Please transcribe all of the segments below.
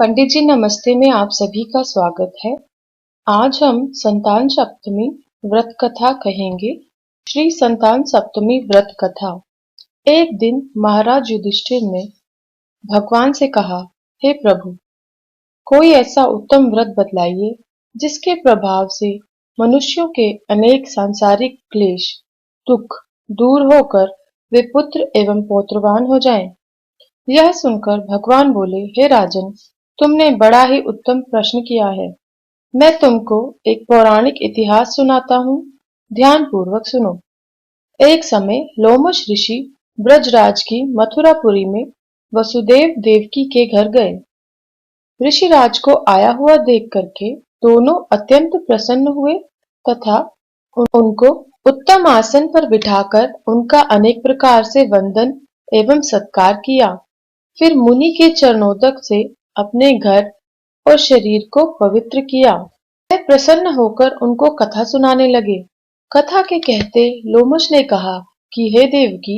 पंडित जी नमस्ते में आप सभी का स्वागत है। आज हम संतान सप्तमी व्रत कथा कहेंगे। श्री संतान सप्तमी व्रत कथा। एक दिन महाराज युधिष्ठिर ने भगवान से कहा, हे प्रभु, कोई ऐसा उत्तम व्रत बतलाइए जिसके प्रभाव से मनुष्यों के अनेक सांसारिक क्लेश दुख दूर होकर वे पुत्र एवं पौत्रवान हो जाएं। यह सुनकर भगवान बोले, हे राजन, तुमने बड़ा ही उत्तम प्रश्न किया है। मैं तुमको एक पौराणिक इतिहास सुनाता हूँ, ध्यान पूर्वक सुनो। एक समय लोमश ऋषि ब्रजराज की मथुरापुरी में वसुदेव देवकी के घर गए। ऋषिराज को आया हुआ देख करके दोनों अत्यंत प्रसन्न हुए तथा उनको उत्तम आसन पर बिठाकर उनका अनेक प्रकार से वंदन एवं सत्कार किया। फिर मुनि के चरणोदक से अपने घर और शरीर को पवित्र किया। वह प्रसन्न होकर उनको कथा सुनाने लगे। कथा के कहते लोमश ने कहा कि हे देवकी,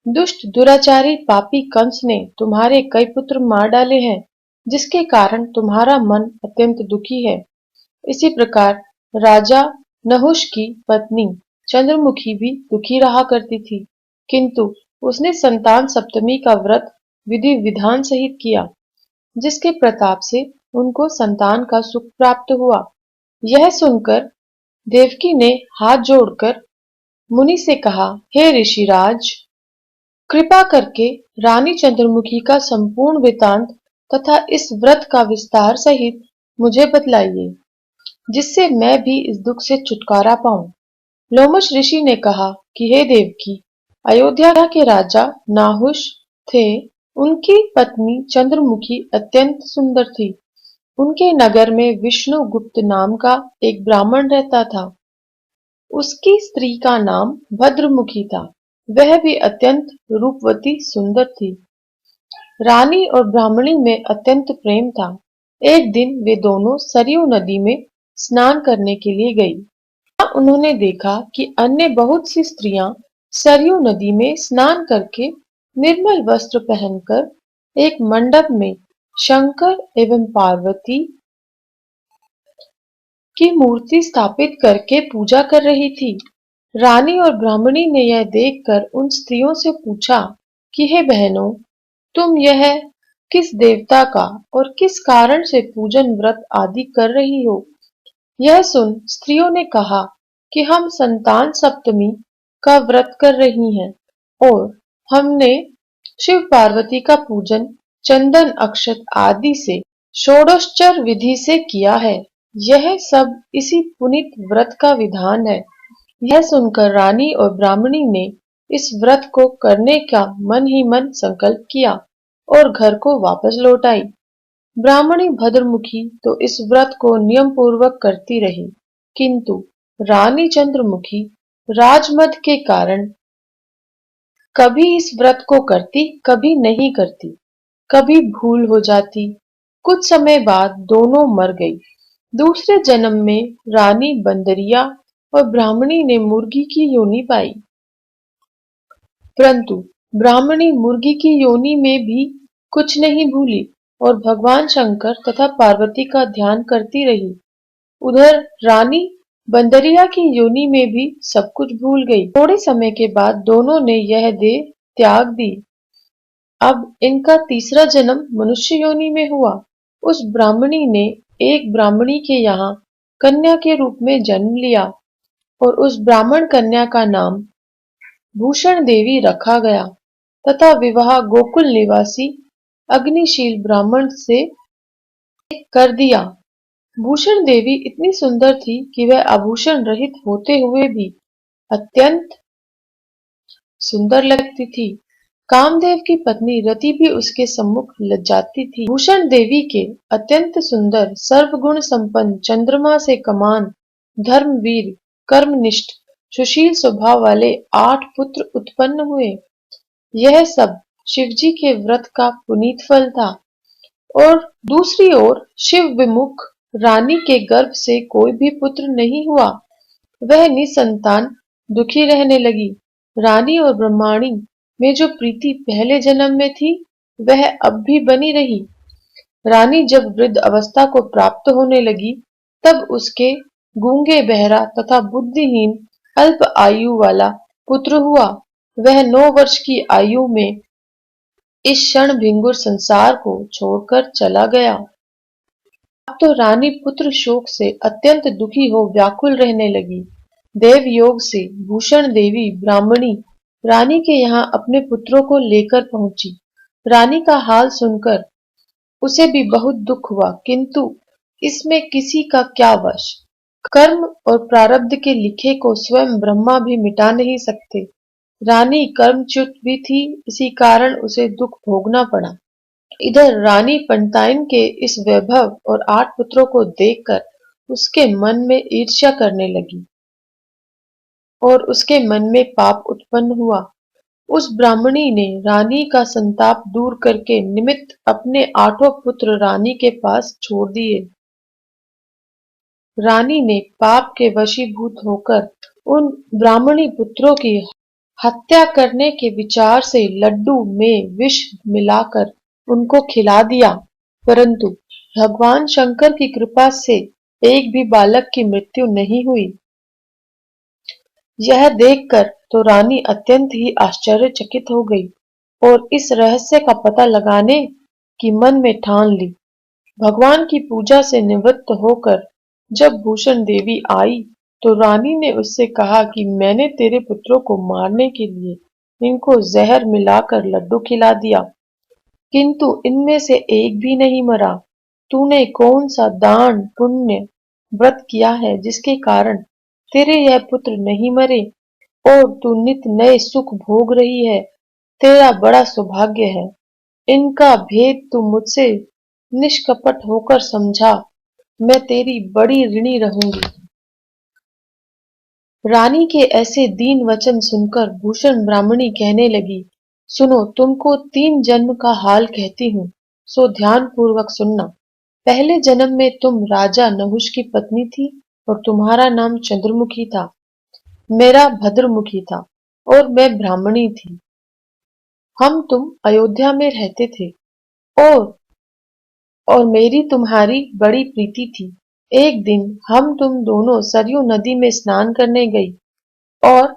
दुष्ट दुराचारी पापी कंस ने तुम्हारे कई पुत्र मार डाले हैं, जिसके कारण तुम्हारा मन अत्यंत दुखी है। इसी प्रकार राजा नहुष की पत्नी चंद्रमुखी भी दुखी रहा करती थी, किंतु उसने संतान सप्तमी का व्रत विधि विधान सहित किया, जिसके प्रताप से उनको संतान का सुख प्राप्त हुआ। यह सुनकर देवकी ने हाथ जोड़कर मुनि से कहा, हे ऋषिराज, कृपा करके रानी चंद्रमुखी का संपूर्ण वृतांत तथा इस व्रत का विस्तार सहित मुझे बतलाइए, जिससे मैं भी इस दुख से छुटकारा पाऊं। लोमश ऋषि ने कहा कि हे देवकी, अयोध्या के राजा नाहुष थे। उनकी पत्नी चंद्रमुखी अत्यंत सुंदर थी। उनके नगर में विष्णुगुप्त नाम का एक ब्राह्मण रहता था। उसकी स्त्री का नाम भद्रमुखी था। वह भी अत्यंत रूपवती सुंदर थी। रानी और ब्राह्मणी में अत्यंत प्रेम था। एक दिन वे दोनों सरयू नदी में स्नान करने के लिए गई। उन्होंने देखा कि अन्य बहुत सी स्त्रियां सरयू नदी में स्नान करके निर्मल वस्त्र पहनकर एक मंडप में शंकर एवं पार्वती की मूर्ति स्थापित करके पूजा कर रही थी। रानी और ब्राह्मणी ने यह देखकर उन स्त्रियों से पूछा कि हे बहनों, तुम यह किस देवता का और किस कारण से पूजन व्रत आदि कर रही हो? यह सुन स्त्रियों ने कहा कि हम संतान सप्तमी का व्रत कर रही हैं और हमने शिव पार्वती का पूजन चंदन अक्षत आदि से षोडशोपचार विधि से किया है। यह सब इसी पुनीत व्रत का विधान है। यह सुनकर रानी और ब्राह्मणी ने इस व्रत को करने का मन ही मन संकल्प किया और घर को वापस लौट आई। ब्राह्मणी भद्रमुखी तो इस व्रत को नियम पूर्वक करती रही, किंतु रानी चंद्रमुखी राजमद के कारण कभी इस व्रत को करती, कभी नहीं करती, कभी भूल हो जाती। कुछ समय बाद दोनों मर गई। दूसरे जन्म में रानी बंदरिया और ब्राह्मणी ने मुर्गी की योनि पाई, परंतु ब्राह्मणी मुर्गी की योनि में भी कुछ नहीं भूली और भगवान शंकर तथा पार्वती का ध्यान करती रही। उधर रानी बंदरिया की योनि में भी सब कुछ भूल गई। थोड़े समय के बाद दोनों ने यह देह त्याग दी। अब इनका तीसरा जन्म मनुष्य योनि में हुआ। उस ब्राह्मणी ने एक ब्राह्मणी के यहाँ कन्या के रूप में जन्म लिया और उस ब्राह्मण कन्या का नाम भूषण देवी रखा गया तथा विवाह गोकुल निवासी अग्निशील ब्राह्मण से कर दिया। भूषण देवी इतनी सुंदर थी कि वह आभूषण रहित होते हुए भी अत्यंत सुंदर लगती थी। कामदेव की पत्नी रति भी उसके सम्मुख लज्जाती थी। भूषण देवी के अत्यंत सुंदर सर्वगुण संपन्न चंद्रमा से कमान धर्मवीर कर्मनिष्ठ सुशील स्वभाव वाले 8 पुत्र उत्पन्न हुए। यह सब शिवजी के व्रत का पुनीत फल था। और दूसरी ओर शिव विमुख रानी के गर्भ से कोई भी पुत्र नहीं हुआ। वह निसंतान दुखी रहने लगी। रानी और ब्रह्माणी में जो प्रीति पहले जन्म में थी, वह अब भी बनी रही। रानी जब वृद्ध अवस्था को प्राप्त होने लगी, तब उसके गूंगे, बहरा तथा बुद्धिहीन अल्प आयु वाला पुत्र हुआ। वह 9 वर्ष की आयु में इस क्षणभंगुर संसार को छोड़कर चला गया। अब तो रानी पुत्र शोक से अत्यंत दुखी हो व्याकुल रहने लगी। देव योग से भूषण देवी ब्राह्मणी रानी के यहाँ अपने पुत्रों को लेकर पहुंची। रानी का हाल सुनकर उसे भी बहुत दुख हुआ, किंतु इसमें किसी का क्या वश। कर्म और प्रारब्ध के लिखे को स्वयं ब्रह्मा भी मिटा नहीं सकते। रानी कर्मच्युत भी थी, इसी कारण उसे दुख भोगना पड़ा। इधर रानी पंताइन के इस वैभव और 8 पुत्रों को देखकर उसके मन में ईर्ष्या करने लगी और उसके मन में पाप उत्पन्न हुआ। उस ब्राह्मणी ने रानी का संताप दूर करके निमित्त अपने 8 पुत्र रानी के पास छोड़ दिए। रानी ने पाप के वशीभूत होकर उन ब्राह्मणी पुत्रों की हत्या करने के विचार से लड्डू में विष मिलाकर उनको खिला दिया, परंतु भगवान शंकर की कृपा से एक भी बालक की मृत्यु नहीं हुई। यह देखकर तो रानी अत्यंत ही आश्चर्यचकित हो गई और इस रहस्य का पता लगाने की मन में ठान ली। भगवान की पूजा से निवृत्त होकर जब भूषण देवी आई, तो रानी ने उससे कहा कि मैंने तेरे पुत्रों को मारने के लिए इनको जहर मिलाकर लड्डू खिला दिया, किंतु इनमें से एक भी नहीं मरा। तूने कौन सा दान पुण्य व्रत किया है जिसके कारण तेरे यह पुत्र नहीं मरे और तू नित नए सुख भोग रही है? तेरा बड़ा सौभाग्य है। इनका भेद तू मुझसे निष्कपट होकर समझा, मैं तेरी बड़ी ऋणी रहूंगी। रानी के ऐसे दीन वचन सुनकर भूषण ब्राह्मणी कहने लगी, सुनो, तुमको 3 जन्म का हाल कहती हूँ, सो ध्यान पूर्वक सुनना। पहले जन्म में तुम राजा नहुष की पत्नी थी और तुम्हारा नाम चंद्रमुखी था। मेरा भद्रमुखी था और मैं ब्राह्मणी थी। हम तुम अयोध्या में रहते थे और मेरी तुम्हारी बड़ी प्रीति थी। एक दिन हम तुम दोनों सरयू नदी में स्नान करने गई और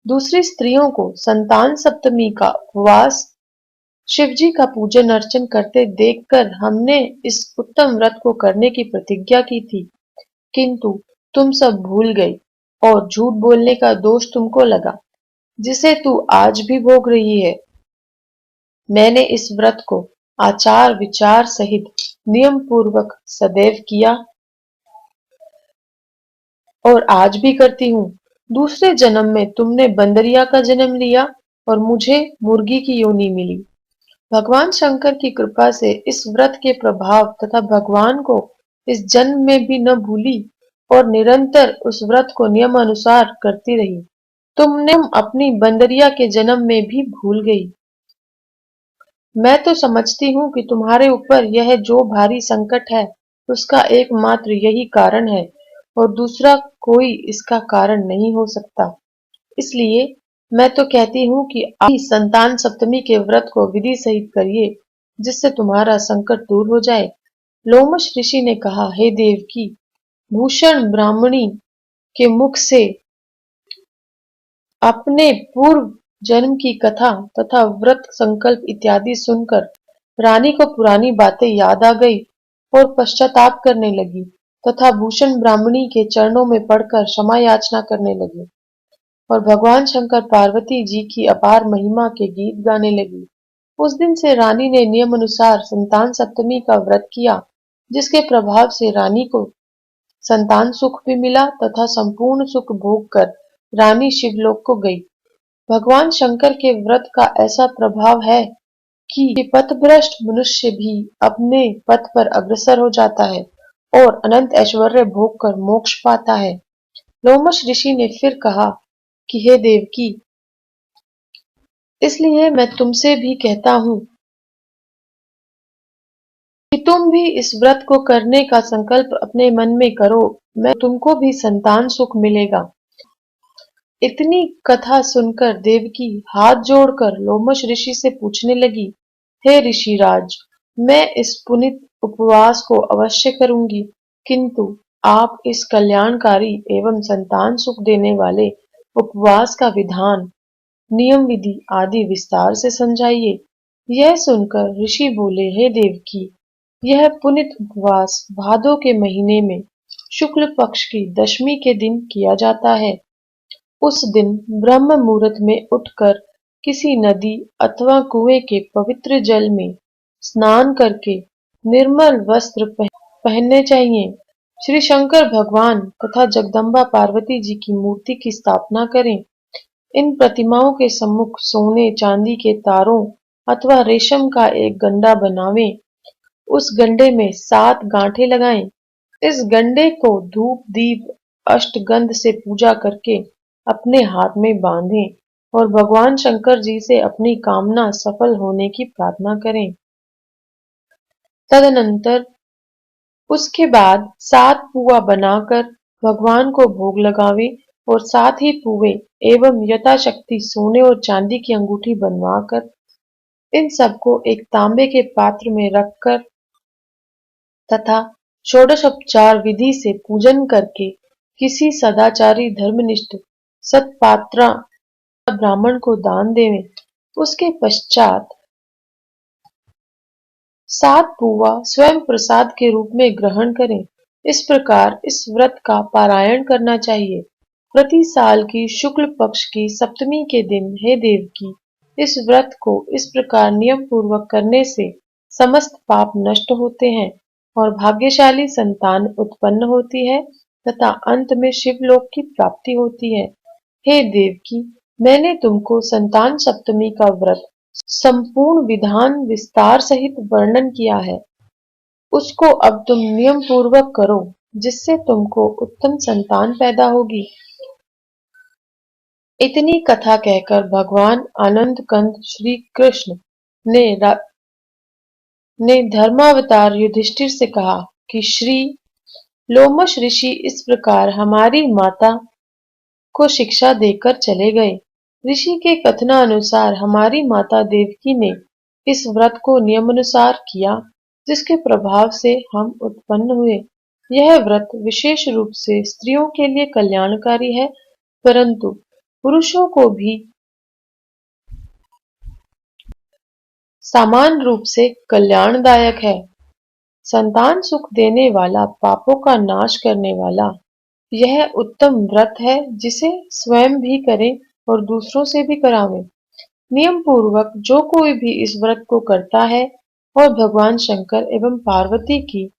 दूसरी स्त्रियों को संतान सप्तमी का उपवास, शिवजी का पूजन अर्चन करते देखकर हमने इस उत्तम व्रत को करने की प्रतिज्ञा की थी, किंतु तुम सब भूल गई और झूठ बोलने का दोष तुमको लगा, जिसे तू आज भी भोग रही है। मैंने इस व्रत को आचार विचार सहित नियम पूर्वक सदैव किया और आज भी करती हूँ। दूसरे जन्म में तुमने बंदरिया का जन्म लिया और मुझे मुर्गी की योनि मिली। भगवान शंकर की कृपा से इस व्रत के प्रभाव तथा भगवान को इस जन्म में भी न भूली और निरंतर उस व्रत को नियमानुसार करती रही। तुमने अपनी बंदरिया के जन्म में भी भूल गई। मैं तो समझती हूँ कि तुम्हारे ऊपर यह जो भारी संकट है, उसका एकमात्र यही कारण है और दूसरा कोई इसका कारण नहीं हो सकता। इसलिए मैं तो कहती हूँ कि आप ही संतान सप्तमी के व्रत को विधि सहित करिए, जिससे तुम्हारा संकट दूर हो जाए। लोमश ऋषि ने कहा, हे देवकी, भूषण ब्राह्मणी के मुख से अपने पूर्व जन्म की कथा तथा व्रत संकल्प इत्यादि सुनकर रानी को पुरानी बातें याद आ गई और पश्चाताप करने लगी तथा भूषण ब्राह्मणी के चरणों में पड़कर क्षमा याचना करने लगी और भगवान शंकर पार्वती जी की अपार महिमा के गीत गाने लगी। उस दिन से रानी ने नियम अनुसार संतान सप्तमी का व्रत किया, जिसके प्रभाव से रानी को संतान सुख भी मिला तथा संपूर्ण सुख भोग कर रानी शिवलोक को गई। भगवान शंकर के व्रत का ऐसा प्रभाव है कि पथभ्रष्ट मनुष्य भी अपने पथ पर अग्रसर हो जाता है और अनंत ऐश्वर्य भोग कर मोक्ष पाता है। लोमश ऋषि ने फिर कहा कि हे देवकी, इसलिए मैं तुमसे भी कहता हूँ कि तुम भी इस व्रत को करने का संकल्प अपने मन में करो, मैं तुमको भी संतान सुख मिलेगा। इतनी कथा सुनकर देवकी हाथ जोड़कर लोमश ऋषि से पूछने लगी, हे ऋषिराज, मैं इस पुनित उपवास को अवश्य करूंगी, किंतु आप इस कल्याणकारी एवं संतान सुख देने वाले उपवास का विधान, नियम विधि आदि विस्तार से समझाइए। यह सुनकर ऋषि बोले, हे देवकी, यह पुनित उपवास भादों के महीने में शुक्ल पक्ष की दशमी के दिन किया जाता है। उस दिन ब्रह्म मुहूर्त में उठकर किसी नदी अथवा कुएं के पवित्र जल में स्नान करके निर्मल वस्त्र पहनने चाहिए। श्री शंकर भगवान तथा जगदम्बा पार्वती जी की मूर्ति की स्थापना करें। इन प्रतिमाओं के सम्मुख सोने चांदी के तारों अथवा रेशम का एक गंडा बनावें। उस गंडे में 7 गांठें लगाएं। इस गंडे को धूप दीप अष्टगंध से पूजा करके अपने हाथ में बांधें और भगवान शंकर जी से अपनी कामना सफल होने की प्रार्थना करें। तदनंतर उसके बाद 7 पुआ बनाकर भगवान को भोग लगावें और साथ ही पुए एवं यथाशक्ति सोने और चांदी की अंगूठी बनवाकर इन सबको एक तांबे के पात्र में रखकर तथा षोडशोपचार विधि से पूजन करके किसी सदाचारी धर्मनिष्ठ सत्पात्रा ब्राह्मण को दान देवें। उसके पश्चात 7 पुआ स्वयं प्रसाद के रूप में ग्रहण करें। इस प्रकार इस व्रत का पारायण करना चाहिए। प्रति साल की शुक्ल पक्ष की सप्तमी के दिन, हे देवकी, इस व्रत को इस प्रकार नियम पूर्वक करने से समस्त पाप नष्ट होते हैं और भाग्यशाली संतान उत्पन्न होती है तथा अंत में शिवलोक की प्राप्ति होती है। हे देवकी, मैंने तुमको संतान सप्तमी का व्रत संपूर्ण विधान विस्तार सहित वर्णन किया है। उसको अब तुम नियम पूर्वक करो, जिससे तुमको उत्तम संतान पैदा होगी। इतनी कथा कहकर भगवान आनंद कंद श्री कृष्ण ने धर्मावतार युधिष्ठिर से कहा कि श्री लोमश ऋषि इस प्रकार हमारी माता को शिक्षा देकर चले गए। ऋषि के कथनानुसार हमारी माता देवकी ने इस व्रत को नियमानुसार किया, जिसके प्रभाव से हम उत्पन्न हुए। यह व्रत विशेष रूप से स्त्रियों के लिए कल्याणकारी है, परंतु पुरुषों को भी समान रूप से कल्याणदायक है। संतान सुख देने वाला, पापों का नाश करने वाला यह उत्तम व्रत है, जिसे स्वयं भी करें और दूसरों से भी करावें। नियम पूर्वक जो कोई भी इस व्रत को करता है और भगवान शंकर एवं पार्वती की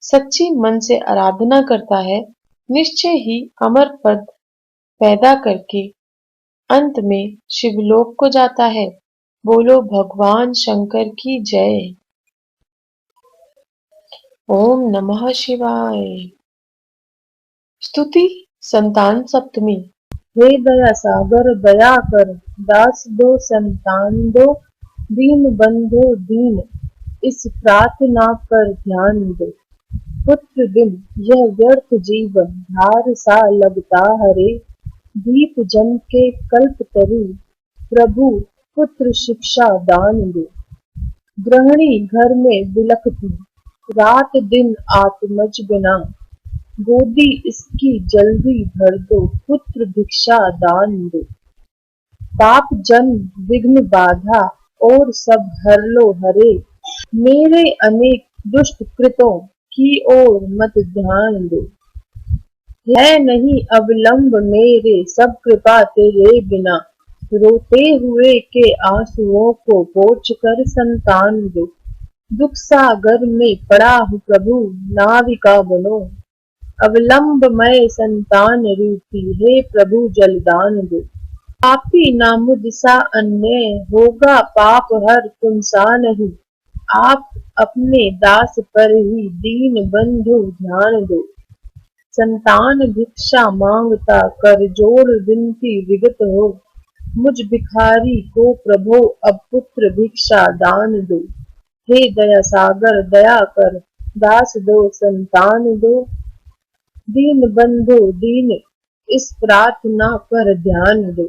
सच्ची मन से आराधना करता है, निश्चय ही अमर पद पैदा करके अंत में शिवलोक को जाता है। बोलो भगवान शंकर की जय। ओम नमः शिवाय। स्तुति संतान सप्तमी। हे दया सागर दया कर, दास दो संतान दो, दीन बंधो दीन, इस प्रार्थना पर ध्यान दो। पुत्र बिन यह व्यर्थ जीवन, धार सा लगता हरे, दीप जम के कल्प तरु, प्रभु पुत्र शिक्षा दान दो। गृहिणी घर में बिलखती, रात दिन आत्मज बिना, गोदी इसकी जल्दी भर दो, पुत्र भिक्षा दान दो। पाप जन्म विघ्न बाधा और सब हर लो हरे, मेरे अनेक दुष्ट कृतों की ओर मत ध्यान दो। है नहीं अवलंब मेरे, सब कृपा तेरे बिना, रोते हुए के आंसुओं को पोंछ कर संतान दो। दुख सागर में पड़ा हूँ प्रभु, नाविका बनो, अवलंब मैं संतान रूपी, हे प्रभु जलदान दो। पापी ना मुझसा अन्याय, होगा पाप हर तुम सा नहीं, आप अपने दास पर ही दीन बंधु ध्यान दो। संतान भिक्षा मांगता कर जोड़ विनती विगत हो, मुझ भिखारी को प्रभो अब पुत्र भिक्षा दान दो। हे दया सागर दया कर, दास दो संतान दो, दीन बंधो दीन, इस प्रार्थना पर ध्यान दो।